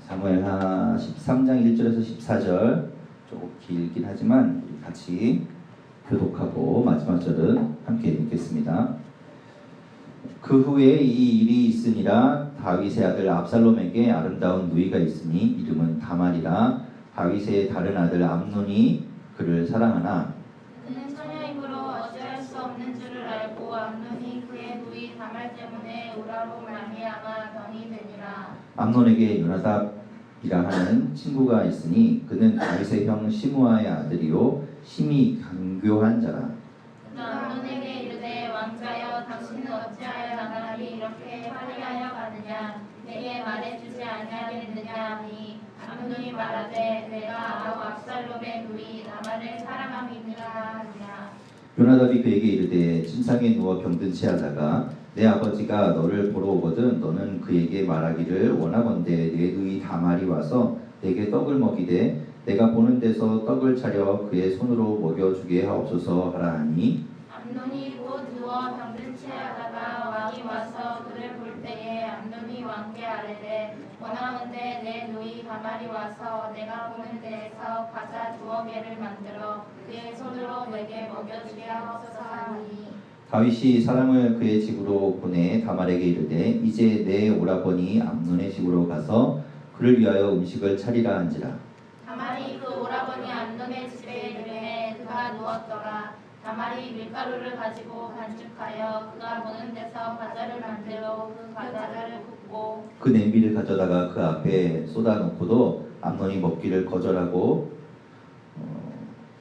사무엘하 13장 1절에서 14절 조금 길긴 하지만 우리 같이 교독하고 마지막 절은 함께 읽겠습니다. 그 후에 이 일이 있으니라. 다윗의 아들 압살롬에게 아름다운 누이가 있으니 이름은 다말이라. 다윗의 다른 아들 암논이 그를 사랑하나 그는 처녀이므로 어찌할 수 없는 줄을 알고 암논이 그의 누이 다말 때문에 우라로 말미암아 병이 되니라. 암논에게 요나답이라 하는 친구가 있으니 그는 다윗의 형 시므아의 아들이요 심히 강교한 자라. 암논에게 이르되 왕자여 당신은 어찌하여 나가리 이렇게 화려하여 가느냐 내게 말해주지 아니하겠느냐 하니 암논이 말하되 내가 아우 압살롬의 누이 다말을 사랑함이니라 하니라. 요나답이 그에게 이르되 침상에 누워 병든 채 하다가 내 아버지가 너를 보러 오거든 너는 그에게 말하기를 원하건대 내 누이 다말이 와서 내게 떡을 먹이되 내가 보는 데서 떡을 차려 그의 손으로 먹여주게 하옵소서 하라 하니 암논이 곧 누워 병든 채 하다가 왕이 와서 그를 볼 때에 암논이 왕께 아뢰되 원하건대 내 누이 다말이 와서 내가 보는 데에서 과자 2개를 만들어 그의 손으로 내게 먹여주게 하옵소서 하니 다윗이 사람을 그의 집으로 보내 다말에게 이르되 이제 내 오라버니 암논의 집으로 가서 그를 위하여 음식을 차리라 한지라. 다말이 그 오라버니 암논의 집에 이르매 그가 누웠더라. 다말이 밀가루를 가지고 반죽하여 그가 보는 데서 과자를 만들어 그 과자를 굽고 그 냄비를 가져다가 그 앞에 쏟아놓고도 암논이 먹기를 거절하고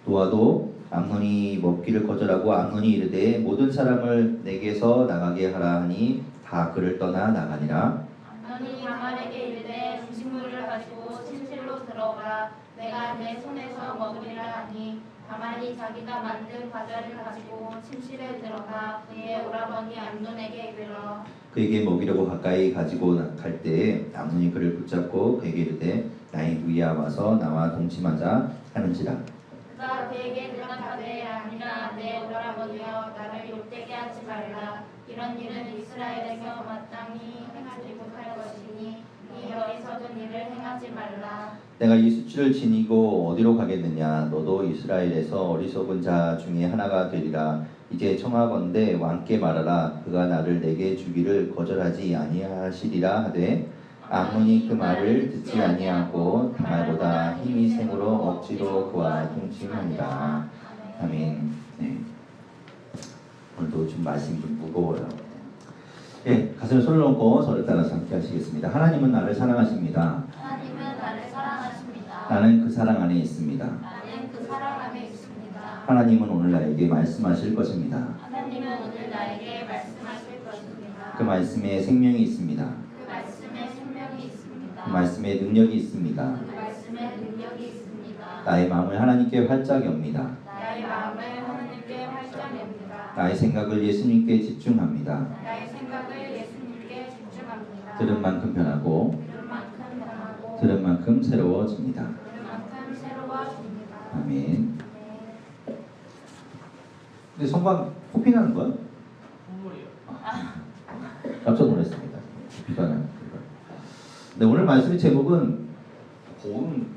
노아도 암논이 먹기를 거절하고 암논이 이르되 모든 사람을 내게서 나가게 하라 하니 다 그를 떠나 나가니라. 암논이 다말에게 이르되 음식물을 가지고 침실로 들어오라. 내가 내 손에서 먹으리라 하니 다말이 자기가 만든 과자를 가지고 침실에 들어가 그의 오라버니 암논에게 이르러 그에게 먹이려고 가까이 가지고 갈 때에 암논이 그를 붙잡고 그에게 이르되 나의 누이야 와서 나와 동침하자 하는지라. 그가 그에게 대답하되 아니라 내 오라버니여 나를 욕되게 하지 말라. 이런 일은 이스라엘에서 마땅히 행하지 못할 것이니 이 어리석은 일을 행하지 말라. 내가 이 수치를 지니고 어디로 가겠느냐 너도 이스라엘에서 어리석은 자 중에 하나가 되리라. 이제 청하건대 왕께 말하라. 그가 나를 내게 주기를 거절하지 아니하시리라 하되 암논이 그 말을 듣지 아니하고 다말보다 힘이 생으로 억지로 그와 동침하니라. 아멘. 네. 오늘도 좀 말씀이 좀 무거워요. 예, 가슴에 손을 얹고 저를 따라서 함께 하시겠습니다. 하나님은 나를 사랑하십니다. 하나님은 나를 사랑하십니다. 나는 그 사랑 안에 있습니다. 나는 그 사랑 안에 있습니다. 하나님은 오늘 나에게 말씀하실 것입니다. 하나님은 오늘 나에게 말씀하실 것입니다. 그 말씀에 생명이 있습니다. 그 말씀에 생명이 있습니다. 그 말씀에 능력이 있습니다. 그 말씀에 능력이 있습니다. 나의 마음을 하나님께 활짝 엽니다. 나의 마음을 하나님께 활짝 엽니다. 나의 생각을 예수님께 집중합니다. 나의 생각을 예수님께 집중합니다. 들은 만큼 변하고 들은 만큼 변하고 들은 만큼 새로워집니다. 들은 만큼 새로워집니다. 아멘. 근데 성광 코피 나는 거야? 선물이요. 깜짝 놀랐습니다. 코피가 나는 거예요. 네, 오늘 말씀의 제목은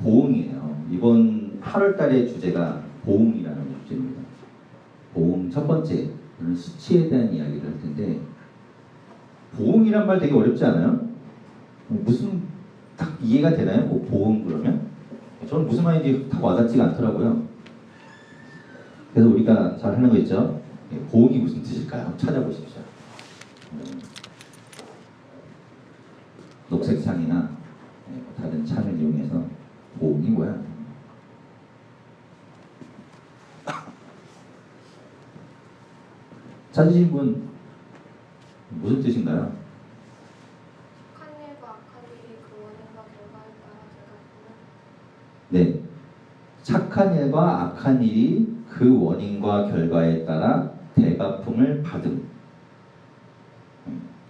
보응이에요. 이번 8월달의 주제가 보응이라는 주제입니다. 보응 첫 번째, 오늘 수치에 대한 이야기를 할 텐데 보응이란 말 되게 어렵지 않아요? 무슨 딱 이해가 되나요? 뭐 보응 그러면? 저는 무슨 말인지 딱 와닿지가 않더라고요. 그래서 우리가 잘 하는 거 있죠? 보응이 무슨 뜻일까요? 찾아보십시오. 녹색 창이나 다른 창을 이용해서 보응이 뭐야? 찾으신 분 무슨 뜻인가요? 착한 일과 악한 일이 그 원인과 결과에 따라 대답하는 네, 착한 일과 악한 일이 그 원인과 결과에 따라 대가품을 받음.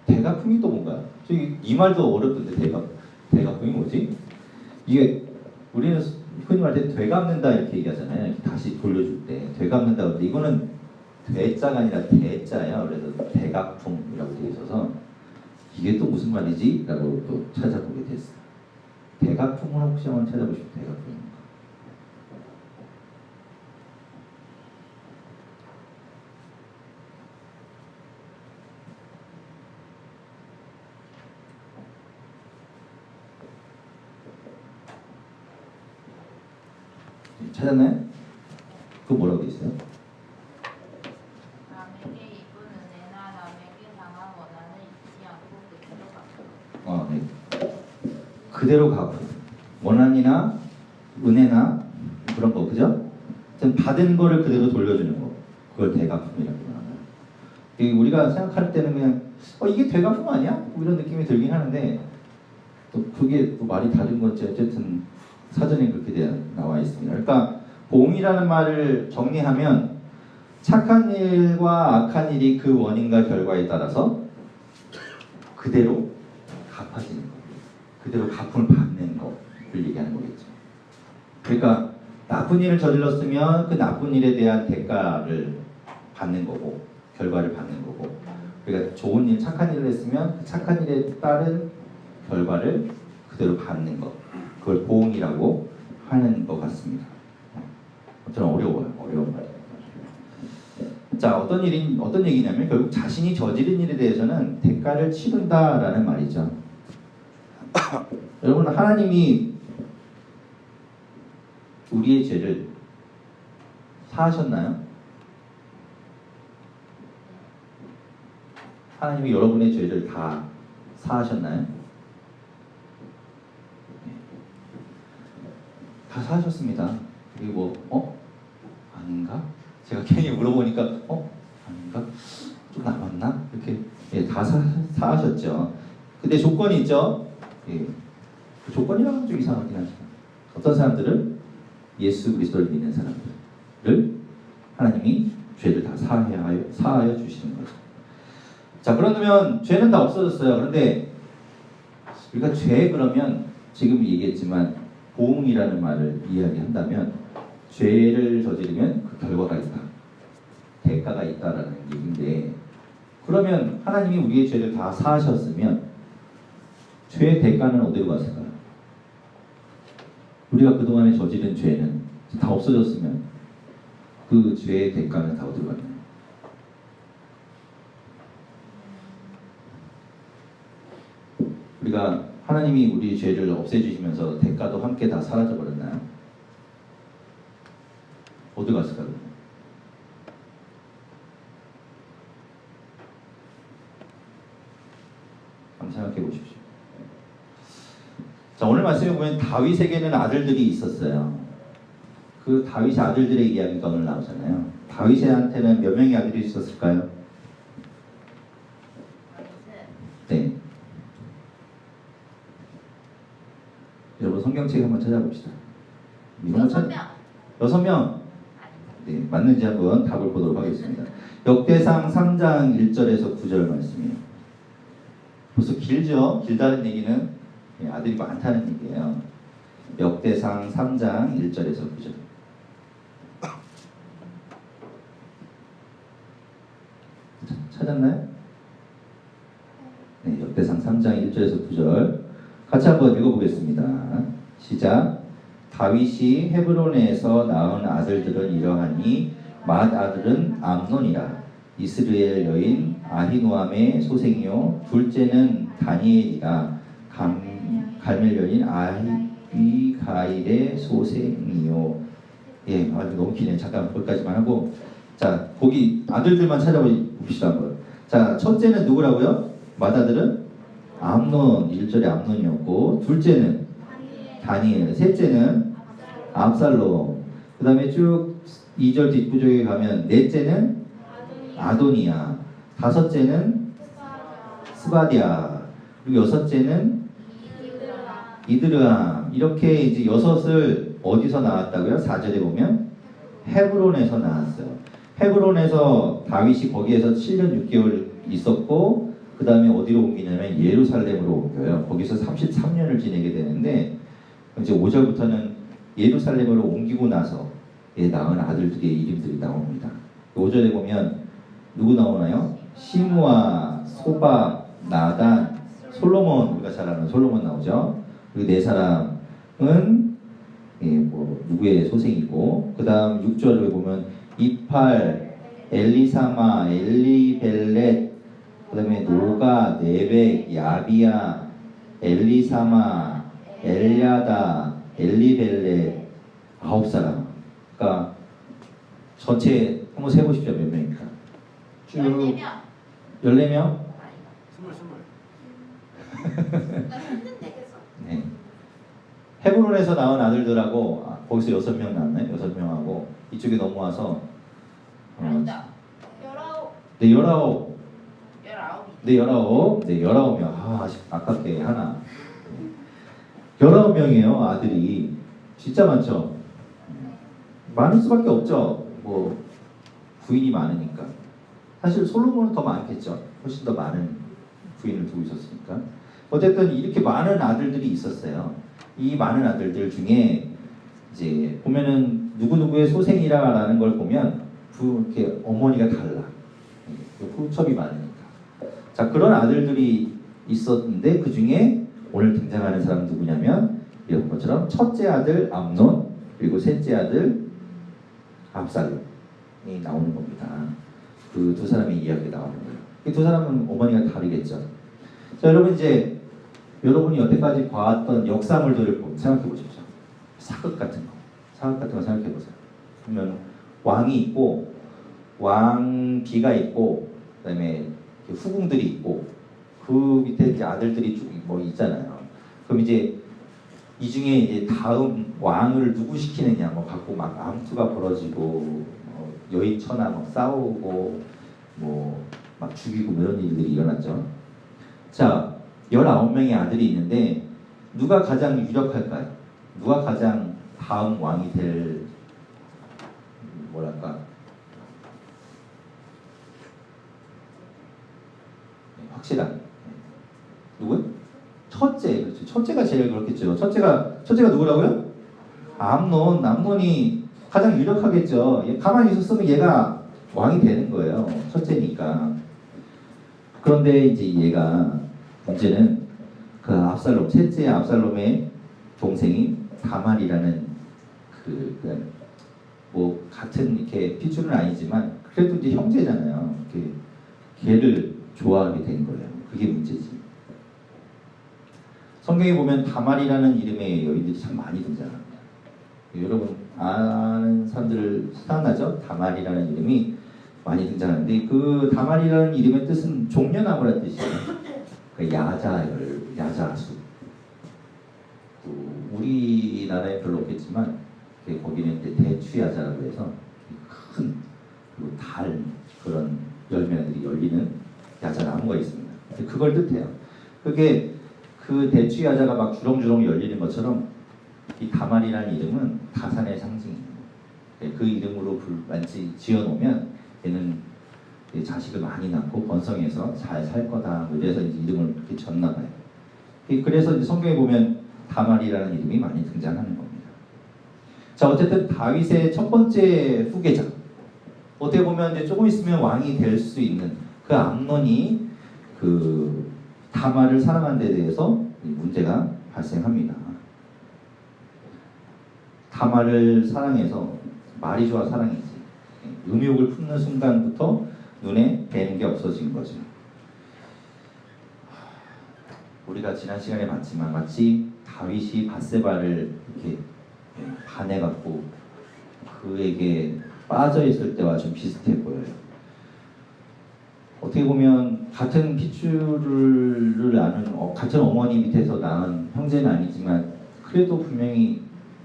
대가품이 또 뭔가? 이 말도 어렵던데 대가품이 뭐지? 이게 우리는 흔히 말할 때 되갚는다 이렇게 얘기하잖아요. 이렇게 다시 돌려줄 때 되갚는다. 그런데 이거는 대자가 아니라 대자예요. 그래서 대가품이라고 되어 있어서 이게 또 무슨 말이지? 라고 또 찾아보게 됐어요. 대각품을 혹시 한번 찾아보시면 대각품. 찾았나요? 그거 뭐라고 돼 있어요? 남에게 입은 은혜나 남에게 당한 원한을 잊지 않고 그대로 갚고. 네. 그대로 갚고 원한이나 은혜나 그런 거 그죠? 받은 거를 그대로 돌려주는 거 그걸 대갚음이라고 하나요? 우리가 생각할 때는 그냥 이게 대갚음 아니야? 뭐 이런 느낌이 들긴 하는데 또 그게 또 말이 다른 건지 어쨌든 사전에 그렇게 나와 있습니다. 그러니까 보응이라는 말을 정리하면 착한 일과 악한 일이 그 원인과 결과에 따라서 그대로 갚아지는 거, 그대로 갚음을 받는 거를 얘기하는 거겠죠. 그러니까 나쁜 일을 저질렀으면 그 나쁜 일에 대한 대가를 받는 거고 결과를 받는 거고, 그러니까 좋은 일, 착한 일을 했으면 그 착한 일에 따른 결과를 그대로 받는 것, 그걸 보응이라고 하는 것 같습니다. 좀 어려운 말이에요. 자, 어떤 얘기냐면 결국 자신이 저지른 일에 대해서는 대가를 치른다라는 말이죠. 여러분, 하나님이 우리의 죄를 사하셨나요? 하나님이 여러분의 죄를 다 사하셨나요? 다 사하셨습니다. 그리고 아닌가? 제가 괜히 물어보니까 아닌가? 좀 남았나? 이렇게 다 사하셨죠. 근데 조건이 있죠. 그 조건이라면 좀 이상하긴 하지만 어떤 사람들은 예수 그리스도를 믿는 사람들을 하나님이 죄를 다 사하여 주시는 거죠. 자, 그러면 죄는 다 없어졌어요. 그런데 우리가 죄 그러면 지금 얘기했지만 보응이라는 말을 이야기한다면 죄를 저지르면 그 결과가 있다. 대가가 있다라는 얘기인데, 그러면 하나님이 우리의 죄를 다 사하셨으면 죄의 대가는 어디로 갔을까요? 우리가 그동안에 저지른 죄는 다 없어졌으면 그 죄의 대가는 다 어디로 갔나요? 우리가 하나님이 우리 죄를 없애주시면서 대가도 함께 다 사라져버렸나요? 어디 갔을까요? 한번 생각해 보십시오. 자, 오늘 말씀에 보면 다윗에게는 아들들이 있었어요. 그 다윗의 아들들의 이야기가 오늘 나오잖아요. 다윗한테는 몇 명의 아들이 있었을까요? 네. 여러분 성경책 한번 찾아봅시다. 6명. 6명. 네, 맞는지 한번 답을 보도록 하겠습니다. 역대상 3장 1절에서 9절 말씀이에요. 벌써 길죠? 길다는 얘기는 아들이 많다는 얘기예요. 역대상 3장 1절에서 9절. 찾았나요? 네, 역대상 3장 1절에서 9절 같이 한번 읽어보겠습니다. 시작. 다윗이 헤브론에서 낳은 아들들은 이러하니 맏아들은 암논이라 이스라엘 여인 아히노암의 소생이요 둘째는 다니엘이라 갈멜 여인 아비가일의 소생이요. 예, 너무 기네. 잠깐 거기까지만 하고, 자, 거기 아들들만 찾아봅시다 한번. 자, 첫째는 누구라고요? 맏아들은 암논, 1절에 암논이었고, 둘째는 다니엘, 셋째는 압살롬, 그 다음에 쭉 2절 뒷부족에 가면 넷째는 아도니아, 다섯째는 스바디아, 그리고 여섯째는 이드르암. 이렇게 이제 여섯을 어디서 나왔다고요? 4절에 보면 헤브론에서 나왔어요. 헤브론에서 다윗이 거기에서 7년 6개월 있었고, 그 다음에 어디로 옮기냐면 예루살렘으로 옮겨요. 거기서 33년을 지내게 되는데, 이제 5절부터는 예루살렘으로 옮기고 나서 낳은 아들들의 이름들이 나옵니다. 5절에 보면 누구 나오나요? 시므아, 소박, 나단, 솔로몬, 우리가 잘 아는 솔로몬 나오죠. 그리고 네 사람, 뭐 누구의 소생이고, 그 다음 6절에 보면 이팔, 엘리사마, 엘리벨렛, 그 다음에 노가, 네벡, 야비야, 엘리사마, 엘야다, 엘리벨렛, 9사람. 그러니까 전체 한번 세보십시오. 몇 명입니까? 쭉 14명. 14명? 나 했는데 계속. 네. 헤브론에서 낳은 아들들하고 거기서 6명 낳았네. 6명하고 이쪽에 넘어와서 아니다. 19. 네, 19. 19이. 네, 19. 네, 19명. 아깝게 하나. 19명이에요, 아들이. 진짜 많죠? 많을 수밖에 없죠. 뭐 부인이 많으니까. 사실 솔로몬은 더 많겠죠. 훨씬 더 많은 부인을 두고 있었으니까. 어쨌든 이렇게 많은 아들들이 있었어요. 이 많은 아들들 중에 이제 보면은 누구누구의 소생이라는 걸 보면 이렇게 어머니가 달라. 후첩이 많으니까. 자, 그런 아들들이 있었는데 그 중에 오늘 등장하는 사람 누구냐면 이런 것처럼 첫째 아들 암논, 그리고 셋째 아들 압살롬이 나오는 겁니다. 그 두 사람의 이야기가 나오는 거예요. 이 두 사람은 어머니가 다르겠죠. 자, 여러분 이제 여러분이 여태까지 봐왔던 역사물들을 생각해 보십시오. 사극 같은 거 생각해 보세요. 그러면 왕이 있고 왕비가 있고 그다음에 후궁들이 있고 그 밑에 이제 아들들이 쭉 뭐 있잖아요. 그럼 이제 이 중에 이제 다음 왕을 누구 시키느냐 뭐 갖고 막 암투가 벌어지고 여인천하 막 싸우고 뭐 막 죽이고 이런 일들이 일어났죠. 자, 19명의 아들이 있는데 누가 가장 유력할까요? 누가 가장 다음 왕이 될 뭐랄까 확실한 누구? 첫째. 그렇죠. 첫째가 제일 그렇겠죠. 첫째가 누구라고요? 암논이 가장 유력하겠죠. 가만히 있었으면 얘가 왕이 되는 거예요. 첫째니까. 그런데 이제 얘가 문제는 그 압살롬, 셋째 압살롬의 동생이 다말이라는 뭐 같은 이렇게 피줄은 아니지만 그래도 이제 형제잖아요. 걔를 좋아하게 된 거예요. 그게 문제지. 성경에 보면 다말이라는 이름의 여인들이 참 많이 등장합니다. 여러분 아는 사람들 생각나죠? 다말이라는 이름이 많이 등장하는데 그 다말이라는 이름의 뜻은 종려나무라는 뜻이에요. 그 야자수. 우리나라에 별로 없겠지만 거기는 이제 대추야자라고 해서 큰 그리고 달 그런 열매들이 열리는 야자나무가 있습니다. 그걸 뜻해요. 그게 그 대추야자가 막 주렁주렁 열리는 것처럼 이 다말이라는 이름은 다산의 상징이에요. 그 이름으로 만지 지어놓으면 얘는 자식을 많이 낳고 번성해서 잘 살 거다. 그래서 이제 이름을 그렇게 졌나 봐요. 그래서 이제 성경에 보면 다말이라는 이름이 많이 등장하는 겁니다. 자, 어쨌든 다윗의 첫 번째 후계자. 어떻게 보면 이제 조금 있으면 왕이 될 수 있는 그 암논이 그 다말을 사랑한 데 대해서 문제가 발생합니다. 다말을 사랑해서 말이 좋아 사랑이지. 음욕을 품는 순간부터 눈에 뵈는 게 없어진 거죠. 우리가 지난 시간에 봤지만 마치 다윗이 밧세바를 이렇게 반해갖고 그에게 빠져 있을 때와 좀 비슷해 보여요. 어떻게 보면 같은 핏줄을 아는 같은 어머니 밑에서 낳은 형제는 아니지만 그래도 분명히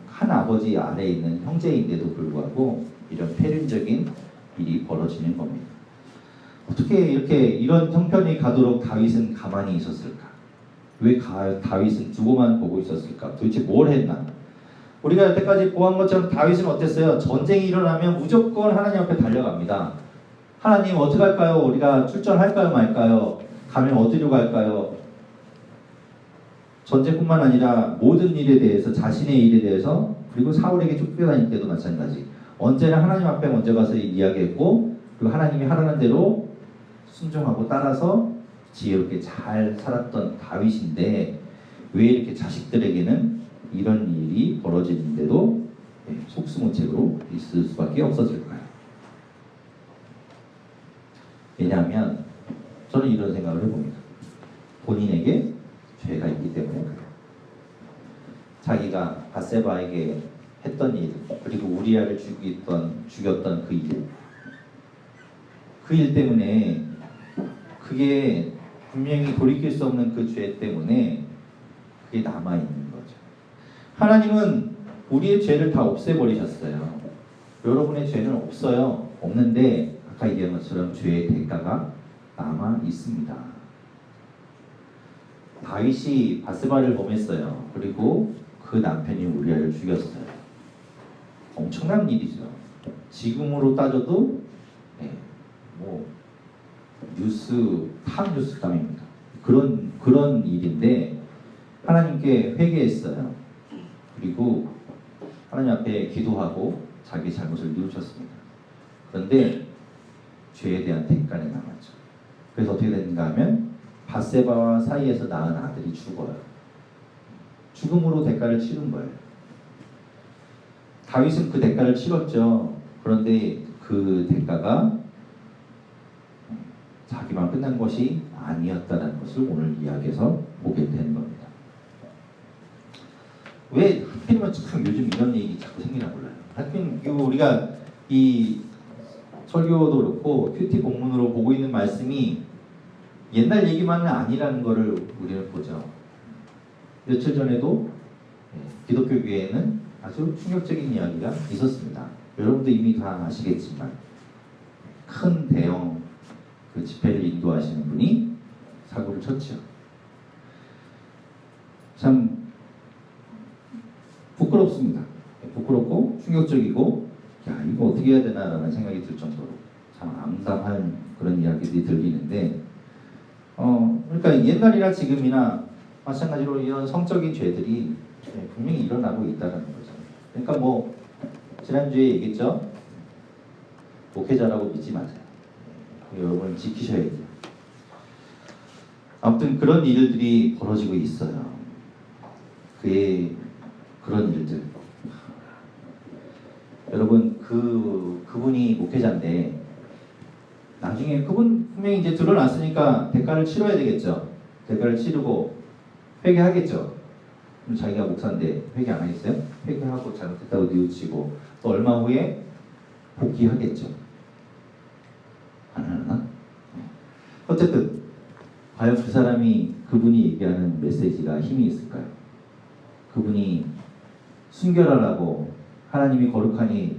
한 아버지 아래에 있는 형제인데도 불구하고 이런 폐륜적인 일이 벌어지는 겁니다. 어떻게 이런 형편이 가도록 다윗은 가만히 있었을까? 왜 다윗은 두고만 보고 있었을까? 도대체 뭘 했나? 우리가 여태까지 보한 것처럼 다윗은 어땠어요? 전쟁이 일어나면 무조건 하나님 앞에 달려갑니다. 하나님 어떻게 할까요? 우리가 출전할까요 말까요? 가면 어디로 갈까요? 전쟁뿐만 아니라 모든 일에 대해서 자신의 일에 대해서 그리고 사울에게 쫓겨다닐 때도 마찬가지. 언제나 하나님 앞에 먼저 가서 이야기했고 그리고 하나님이 하라는 대로 순종하고 따라서 지혜롭게 잘 살았던 다윗인데 왜 이렇게 자식들에게는 이런 일이 벌어지는데도 속수무책으로 있을 수밖에 없었을까요? 왜냐하면 저는 이런 생각을 해봅니다. 본인에게 죄가 있기 때문에 그래요. 자기가 밧세바에게 했던 일, 그리고 우리아를 죽였던 그 일 때문에, 그게 분명히 돌이킬 수 없는 그 죄 때문에 그게 남아있는 거죠. 하나님은 우리의 죄를 다 없애버리셨어요. 여러분의 죄는 없어요. 없는데 아까 얘기한 것처럼 죄의 대가가 남아 있습니다. 다윗이 밧세바를 범했어요. 그리고 그 남편이 우리아를 죽였어요. 엄청난 일이죠. 지금으로 따져도 탑 뉴스감입니다. 그런 일인데 하나님께 회개했어요. 그리고 하나님 앞에 기도하고 자기 잘못을 뉘우쳤습니다. 그런데 죄에 대한 대가는 남았죠. 그래서 어떻게 됐는가 하면 밧세바와 사이에서 낳은 아들이 죽어요. 죽음으로 대가를 치른 거예요. 다윗은 그 대가를 치렀죠. 그런데 그 대가가 자기만 끝난 것이 아니었다는 것을 오늘 이야기에서 보게 되는 겁니다. 왜 하필이면 참 요즘 이런 얘기 자꾸 생기나 몰라요. 하필 우리가 이 설교도 그렇고 큐티 본문으로 보고 있는 말씀이 옛날 얘기만은 아니라는 것을 우리는 보죠. 며칠 전에도 기독교 교회에는 아주 충격적인 이야기가 있었습니다. 여러분도 이미 다 아시겠지만 큰 대형 그 집회를 인도하시는 분이 사고를 쳤죠. 참 부끄럽습니다. 부끄럽고 충격적이고, 야, 이거 어떻게 해야 되나라는 생각이 들 정도로 참 암담한 그런 이야기들이 들리는데, 그러니까 옛날이나 지금이나 마찬가지로 이런 성적인 죄들이 분명히 일어나고 있다는 거죠. 그러니까 뭐 지난주에 얘기했죠. 목회자라고 믿지 마세요. 여러분 지키셔야 돼요. 아무튼 그런 일들이 벌어지고 있어요. 그런 일들. 여러분 그분이 목회자인데 나중에 그분 분명히 이제 드러났으니까 대가를 치러야 되겠죠. 대가를 치르고 회개하겠죠. 그럼 자기가 목사인데 회개 안 하겠어요? 회개하고 잘못했다고 뉘우치고 또 얼마 후에 복귀하겠죠. 안 하나? 어쨌든 과연 그 사람이 그분이 얘기하는 메시지가 힘이 있을까요? 그분이 순결하라고 하나님이 거룩하니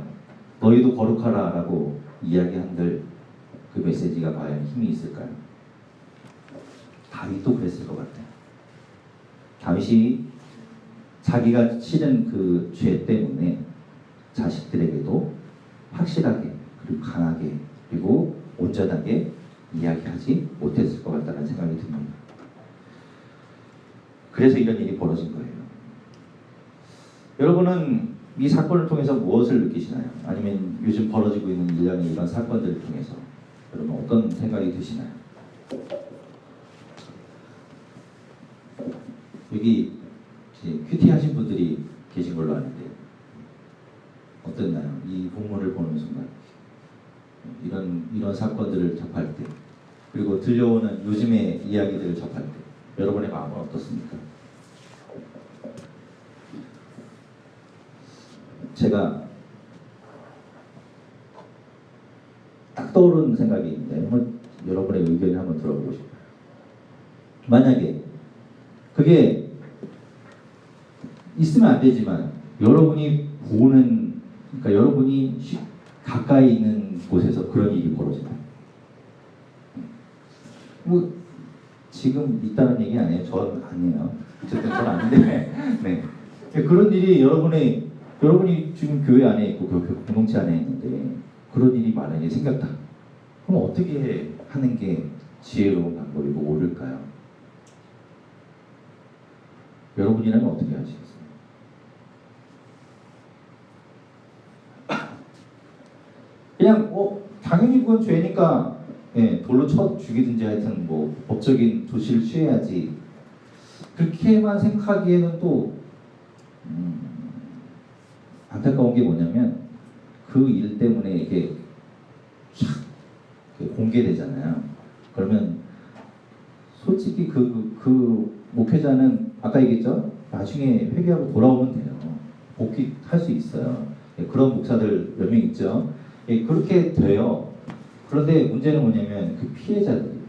너희도 거룩하라라고 이야기한들 그 메시지가 과연 힘이 있을까요? 다윗도 그랬을 것 같아요. 다윗이 자기가 치른 그 죄 때문에 자식들에게도 확실하게 그리고 강하게 그리고 온전하게 이야기하지 못했을 것 같다는 생각이 듭니다. 그래서 이런 일이 벌어진 거예요. 여러분은 이 사건을 통해서 무엇을 느끼시나요? 아니면 요즘 벌어지고 있는 일련의 이런 사건들을 통해서 여러분 어떤 생각이 드시나요? 여기 큐티 하신 분들이 계신 걸로 아는데 어땠나요? 이 본문을 보는 순간 이런 사건들을 접할 때 그리고 들려오는 요즘의 이야기들을 접할 때 여러분의 마음은 어떻습니까? 제가 딱 떠오르는 생각이 있는데 한번 여러분의 의견을 한번 들어보고 싶어요. 만약에 그게 있으면 안 되지만 여러분이 보는, 그러니까 여러분이 가까이 있는 곳에서 그런 일이 벌어진다. 뭐 지금 있다는 얘기 아니에요. 전 아니에요. 어쨌든 전 아닌데 네. 그런 일이 여러분이 지금 교회 안에 있고 공동체 안에 있는데 그런 일이 만약에 생겼다. 그럼 어떻게 하는 게 지혜로운 방법이고 옳을까요? 여러분이라면 어떻게 하시겠어요? 그냥 당연히 그건 죄니까 돌로 쳐 죽이든지 하여튼 뭐 법적인 조치를 취해야지. 그렇게만 생각하기에는 또 안타까운 게 뭐냐면 그 일 때문에 이게 촥 공개되잖아요. 그러면 솔직히 그 목회자는 아까 얘기했죠? 나중에 회개하고 돌아오면 돼요. 복귀할 수 있어요. 그런 목사들 몇 명 있죠? 그렇게 돼요. 그런데 문제는 뭐냐면 그 피해자들이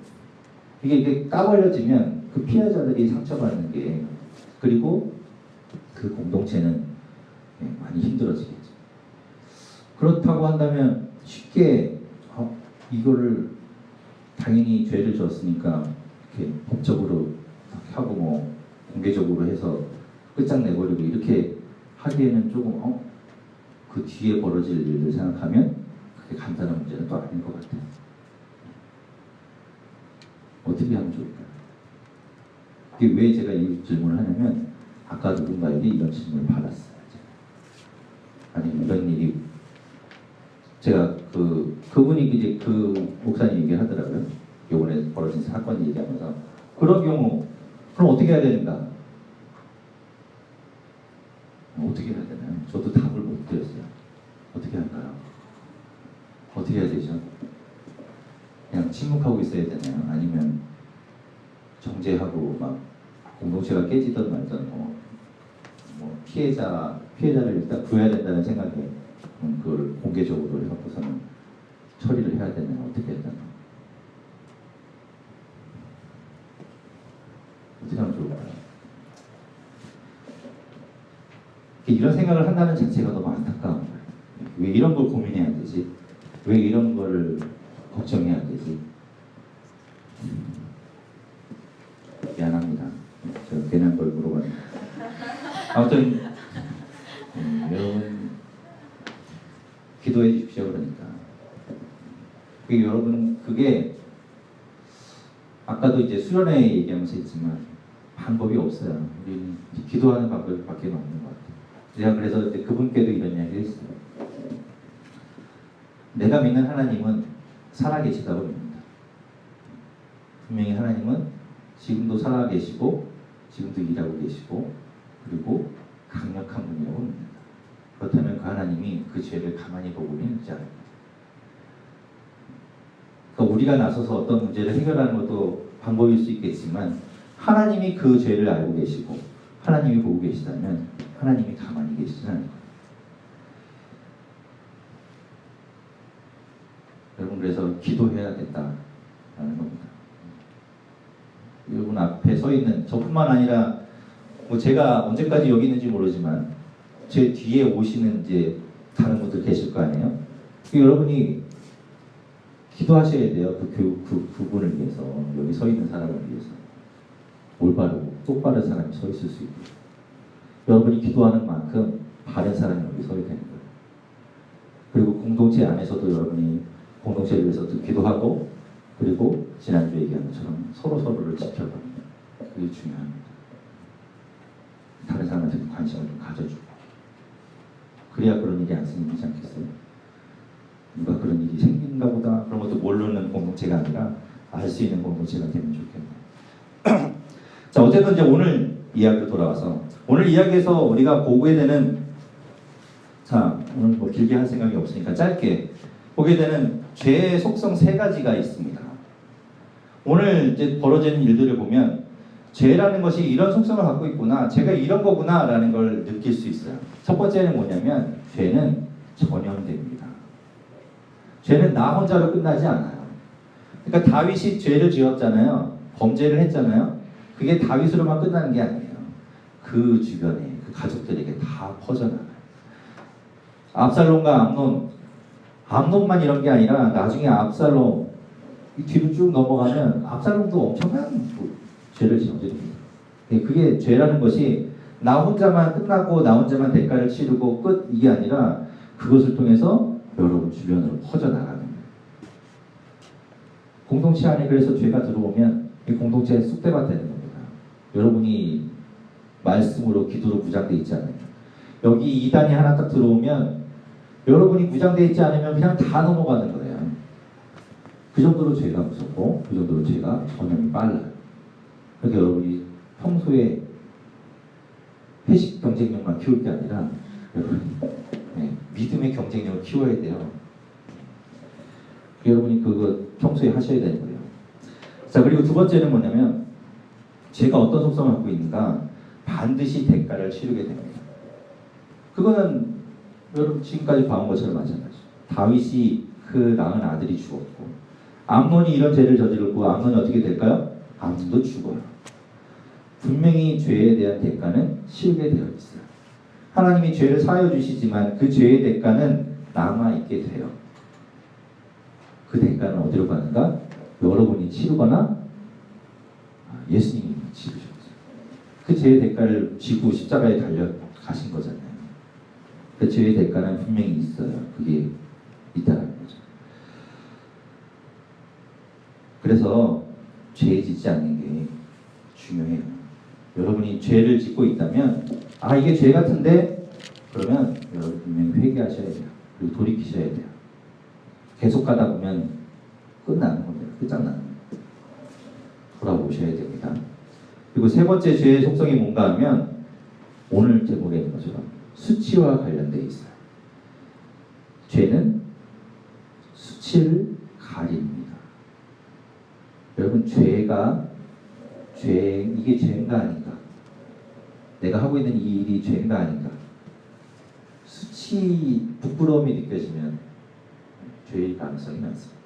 이게 까발려지면 그 피해자들이 상처받는 게 그리고 그 공동체는 많이 힘들어지겠죠. 그렇다고 한다면 쉽게 이거를 당연히 죄를 졌으니까 이렇게 법적으로 하고 뭐 공개적으로 해서 끝장내버리고 이렇게 하기에는 조금 그 뒤에 벌어질 일을 생각하면 그게 간단한 문제는 또 아닌 것 같아요. 어떻게 하면 좋을까요? 그게 왜 제가 이 질문을 하냐면 아까 누군가에게 이런 질문을 받았어요. 아니 이런 일이 제가 그분이 이제 그 목사님 얘기를 하더라고요. 요번에 벌어진 사건 얘기하면서 그런 경우 그럼 어떻게 해야 되는가? 어떻게 해야 되나요? 저도 답을 못 드렸어요. 어떻게 할까요? 어떻게 해야 되죠? 그냥 침묵하고 있어야 되나요? 아니면 정죄하고 막 공동체가 깨지든 말든 뭐 피해자를 일단 구해야 된다는 생각에 그걸 공개적으로 해갖고서는 처리를 해야 되나요? 어떻게 해야 되나요? 어떻게 하면 좋을까요? 이런 생각을 한다는 자체가 너무 안타까운 거예요. 왜 이런 걸 고민해야 되지? 왜 이런 걸 걱정해야 되지? 미안합니다. 제가 괜한 걸 물어봤는데. 아무튼 여러분 기도해 주십시오. 그러니까 여러분 그게 아까도 이제 수련회 얘기하면서 했지만 방법이 없어요. 우리는 기도하는 방법밖에 없는 것 같아요. 제가 그래서 이제 그분께도 이런 이야기를 했어요. 내가 믿는 하나님은 살아계시다고 믿는다. 분명히 하나님은 지금도 살아계시고 지금도 일하고 계시고 그리고 강력한 분이라고 믿는다. 그렇다면 그 하나님이 그 죄를 가만히 보고는 있지 않습니다. 그러니까 우리가 나서서 어떤 문제를 해결하는 것도 방법일 수 있겠지만 하나님이 그 죄를 알고 계시고 하나님이 보고 계시다면 하나님이 가만히 계시지 않을 거예요. 여러분 그래서 기도해야겠다라는 겁니다. 여러분 앞에 서 있는 저뿐만 아니라 뭐 제가 언제까지 여기 있는지 모르지만 제 뒤에 오시는 이제 다른 분들 계실 거 아니에요? 여러분이 기도하셔야 돼요. 그분을 위해서 여기 서 있는 사람을 위해서 올바르고 똑바른 사람이 서 있을 수 있고 여러분이 기도하는 만큼 바른 사람이 여기 서 있게 되는 거예요. 그리고 공동체 안에서도 여러분이 공동체를 위해서도 기도하고 그리고 지난주에 얘기한 것처럼 서로를 지켜가는 그게 중요합니다. 다른 사람한테 관심을 좀 가져주고 그래야 그런 일이 안 생기지 않겠어요? 누가 그런 일이 생긴가 보다 그런 것도 모르는 공동체가 아니라 알 수 있는 공동체가 되면 좋겠네요. 자 어쨌든 이제 오늘 이야기로 돌아와서 오늘 이야기에서 우리가 보게 되는 자 오늘 뭐 길게 할 생각이 없으니까 짧게 보게 되는 죄의 속성 세 가지가 있습니다. 오늘 이제 벌어지는 일들을 보면 죄라는 것이 이런 속성을 갖고 있구나, 죄가 이런 거구나 라는 걸 느낄 수 있어요. 첫 번째는 뭐냐면 죄는 전염됩니다. 죄는 나 혼자로 끝나지 않아요. 그러니까 다윗이 죄를 지었잖아요. 범죄를 했잖아요. 그게 다윗으로만 끝나는 게 아니에요. 그 주변에 그 가족들에게 다 퍼져나가요. 압살롬과 암논만 이런 게 아니라 나중에 압살롬 이 뒤로 쭉 넘어가면 압살롬도 엄청난 죄를 저지릅니다. 그게 죄라는 것이 나 혼자만 끝나고 나 혼자만 대가를 치르고 끝 이게 아니라 그것을 통해서 여러분 주변으로 퍼져나가는 거예요. 공동체 안에 그래서 죄가 들어오면 이 공동체에 쑥대밭 되는 겁니다. 여러분이 말씀으로 기도로 무장되어 있지 않아요. 여기 이단이 하나 딱 들어오면 여러분이 무장되어 있지 않으면 그냥 다 넘어가는 거예요. 그 정도로 죄가 무섭고 그 정도로 죄가 전염이 빨라요. 그러니까 여러분이 평소에 회식 경쟁력만 키울 게 아니라 여러분 믿음의 경쟁력을 키워야 돼요. 여러분이 그거 평소에 하셔야 되는 거예요. 자, 그리고 두 번째는 뭐냐면 죄가 어떤 속성을 갖고 있는가? 반드시 대가를 치르게 됩니다. 그거는 여러분 지금까지 봐온 것처럼 마찬가지죠. 다윗이 그 낳은 아들이 죽었고 암논이 이런 죄를 저질렀고 암논이 어떻게 될까요? 암논도 죽어요. 분명히 죄에 대한 대가는 치르게 되어 있어요. 하나님이 죄를 사하여 주시지만 그 죄의 대가는 남아있게 돼요. 그 대가는 어디로 가는가? 여러분이 치르거나 예수님이 치르셨어요. 그 죄의 대가를 지고 십자가에 달려 가신 거잖아요. 그 죄의 대가는 분명히 있어요. 그게 있다는 거죠. 그래서 죄 짓지 않는 게 중요해요. 여러분이 죄를 짓고 있다면 이게 죄 같은데 그러면 여러분 분명히 회개하셔야 돼요. 그리고 돌이키셔야 돼요. 계속 가다 보면 끝나는 겁니다. 끝장나는 겁니다. 돌아보셔야 됩니다. 그리고 세 번째 죄의 속성이 뭔가 하면 오늘 제목에 있는 것처럼 수치와 관련되어 있어요. 죄는 수치를 가립니다. 여러분 이게 죄인가 아닌가? 내가 하고 있는 이 일이 죄인가 아닌가? 부끄러움이 느껴지면 죄일 가능성이 많습니다.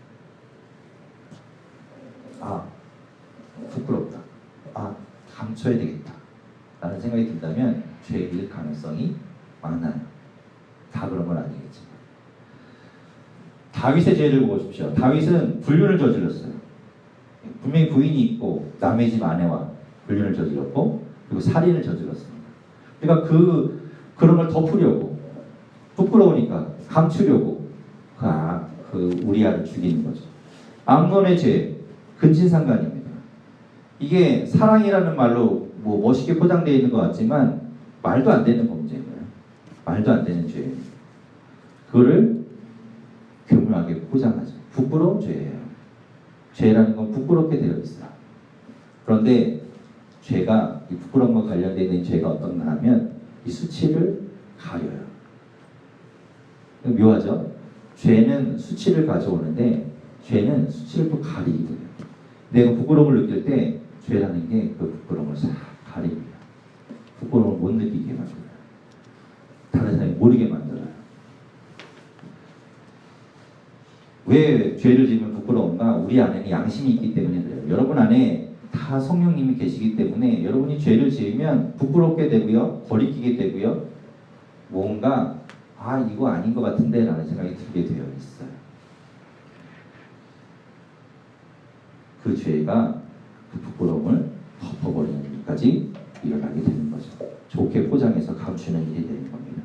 부끄럽다. 감춰야 되겠다. 라는 생각이 든다면 죄일 가능성이 많아요. 다 그런 건 아니겠지만. 다윗의 죄를 보십시오. 다윗은 불륜을 저질렀어요. 분명히 부인이 있고 남의 집 아내와 불륜을 저질렀고 그리고 살인을 저질렀습니다. 그러니까 그런 걸 덮으려고 부끄러우니까 감추려고 그 우리아를 죽이는 거죠. 암논의 죄 근친상간입니다. 이게 사랑이라는 말로 멋있게 포장되어 있는 것 같지만 말도 안 되는 범죄예요. 말도 안 되는 죄예요. 그거를 교묘하게 포장하죠. 부끄러운 죄예요. 죄라는 건 부끄럽게 되어 있어요. 그런데 죄가 이 부끄러움과 관련되어 있는 죄가 어떤가 하면 이 수치를 가려요. 묘하죠? 죄는 수치를 가져오는데 죄는 수치를 또 가리거든요. 내가 부끄러움을 느낄 때 죄라는 게 그 부끄러움을 싹 가립니다. 부끄러움을 못 느끼게 만들어요. 다른 사람이 모르게 만들어요. 왜 죄를 지으면 부끄러운가? 우리 안에는 양심이 있기 때문에 그래요. 여러분 안에 다 성령님이 계시기 때문에 여러분이 죄를 지으면 부끄럽게 되고요. 거리끼게 되고요. 뭔가 이거 아닌 것 같은데 라는 생각이 들게 되어 있어요. 그 죄가 그 부끄러움을 덮어버리는 일까지 일어나게 되는 거죠. 좋게 포장해서 감추는 일이 되는 겁니다.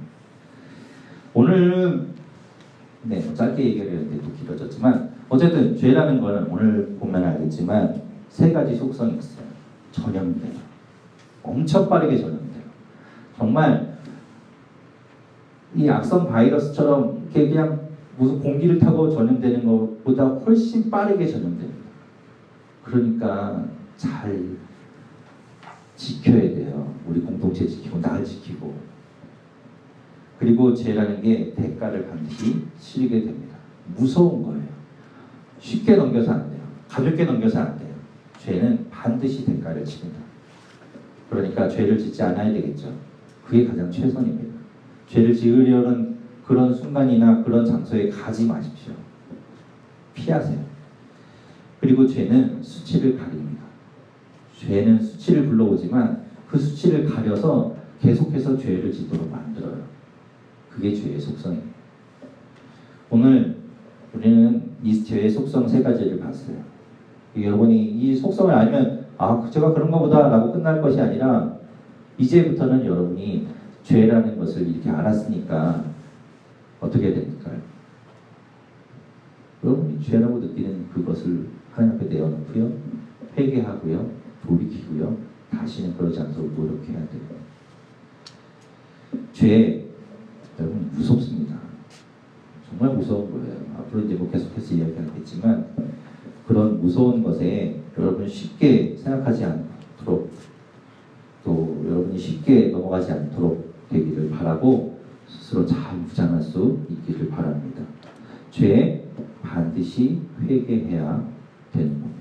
오늘은 짧게 얘기를 했는데 또 길어졌지만 어쨌든 죄라는 거는 오늘 보면 알겠지만 세 가지 속성이 있어요. 전염돼요. 엄청 빠르게 전염돼요. 정말 이 악성 바이러스처럼 이렇게 그냥 무슨 공기를 타고 전염되는 것보다 훨씬 빠르게 전염됩니다. 그러니까 잘 지켜야 돼요. 우리 공동체 지키고 나를 지키고. 그리고 죄라는 게 대가를 반드시 치르게 됩니다. 무서운 거예요. 쉽게 넘겨서 안 돼요. 가볍게 넘겨서 안 돼요. 죄는 반드시 대가를 치른다. 그러니까 죄를 짓지 않아야 되겠죠. 그게 가장 최선입니다. 죄를 지으려는 그런 순간이나 그런 장소에 가지 마십시오. 피하세요. 그리고 죄는 수치를 가립니다. 죄는 수치를 불러오지만 그 수치를 가려서 계속해서 죄를 짓도록 만들어요. 그게 죄의 속성이에요. 오늘 우리는 이 죄의 속성 세 가지를 봤어요. 여러분이 이 속성을 알면 제가 그런가 보다 라고 끝날 것이 아니라 이제부터는 여러분이 죄라는 것을 이렇게 알았으니까 어떻게 해야 됩니까? 여러분이 죄라고 느끼는 그것을 하나님 앞에 내어놓고요. 회개하고요. 돌이키고요. 다시는 그러지 않도록 노력해야 돼요. 죄 여러분 무섭습니다. 정말 무서운 거예요. 앞으로 이제 계속해서 이야기하겠지만 그런 무서운 것에 여러분 쉽게 생각하지 않도록 또 여러분이 쉽게 넘어갈 넘어가지 않도록 되기를 바라고 스스로 잘 무장할 수 있기를 바랍니다. 죄 반드시 회개해야 되는 겁니다.